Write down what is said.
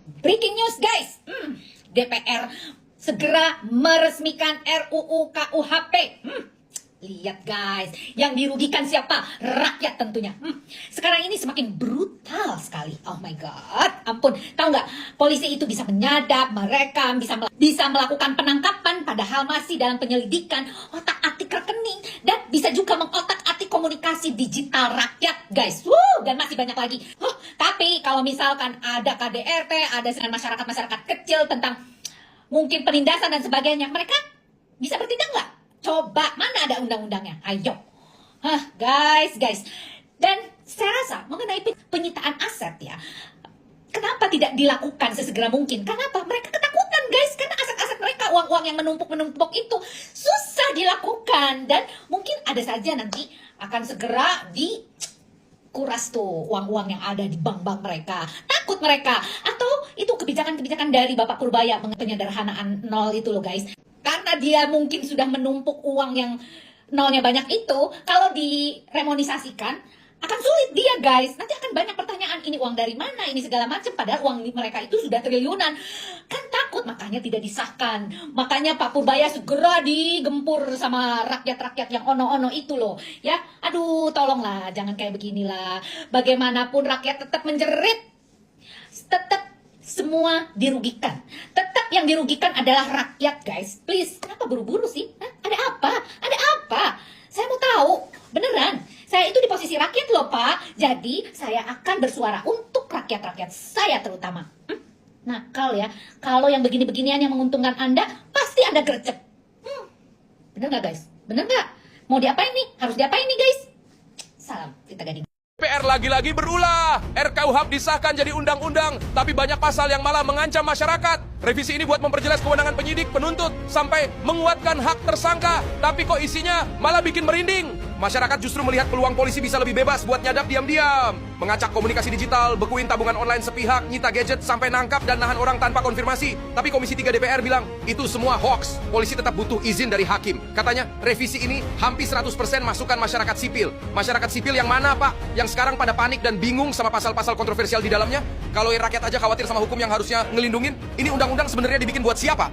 Breaking news guys, DPR segera meresmikan RUU KUHP. Lihat guys, yang dirugikan siapa? Rakyat tentunya. Sekarang ini semakin brutal sekali. Oh my god, ampun. Tahu nggak? Polisi itu bisa menyadap mereka, bisa melakukan penangkapan padahal masih dalam penyelidikan, otak-atik rekening, dan bisa juga mengotak-atik komunikasi digital rakyat guys. Dan masih banyak lagi. Tapi kalau misalkan ada KDRT, ada dengan masyarakat kecil tentang mungkin penindasan dan sebagainya, mereka bisa bertindak nggak? Coba, mana ada undang-undangnya? Ayo. Guys. Dan saya rasa mengenai penyitaan aset ya, kenapa tidak dilakukan sesegera mungkin? Kenapa? Mereka ketakutan guys, karena aset-aset mereka, uang-uang yang menumpuk itu susah dilakukan. Dan mungkin ada saja nanti akan segera dikuras tuh uang-uang yang ada di bank-bank mereka. Takut mereka. Atau itu kebijakan-kebijakan dari Bapak Purbaya penyederhanaan nol itu loh guys. Karena dia mungkin sudah menumpuk uang yang nolnya banyak itu, kalau diremonisasikan akan sulit dia guys. Nanti akan banyak pertanyaan, ini uang dari mana, ini segala macam. Padahal uang mereka itu sudah triliunan. Kan takut, makanya tidak disahkan. Makanya Pak Purbaya segera digempur sama rakyat-rakyat yang ono-ono itu loh. Ya, aduh tolonglah, jangan kayak beginilah. Bagaimanapun rakyat tetap menjerit. Tetap semua dirugikan. Tetap yang dirugikan adalah rakyat guys. Please, kenapa buru-buru sih? Ada apa? Ada apa? Saya mau tahu. Beneran. Saya itu di posisi rakyat loh Pak. Jadi saya akan bersuara untuk rakyat-rakyat saya terutama. Nakal ya. Kalau yang begini-beginian yang menguntungkan Anda, pasti Anda gercep. Bener nggak guys? Bener nggak? Mau diapain nih? Harus diapain nih guys? Salam kita gading. DPR lagi-lagi berulah. RKUHP disahkan jadi undang-undang, tapi banyak pasal yang malah mengancam masyarakat. Revisi ini buat memperjelas kewenangan penyidik, penuntut, sampai menguatkan hak tersangka. Tapi kok isinya malah bikin merinding. Masyarakat justru melihat peluang polisi bisa lebih bebas buat nyadap diam-diam. Mengacak komunikasi digital, bekuin tabungan online sepihak, nyita gadget, sampai nangkap dan nahan orang tanpa konfirmasi. Tapi Komisi 3 DPR bilang, itu semua hoax. Polisi tetap butuh izin dari hakim. Katanya, revisi ini hampir 100% masukan masyarakat sipil. Masyarakat sipil yang mana, Pak? Yang sekarang pada panik dan bingung sama pasal-pasal kontroversial di dalamnya? Kalau rakyat aja khawatir sama hukum yang harusnya ngelindungin, ini undang-undang sebenarnya dibikin buat siapa?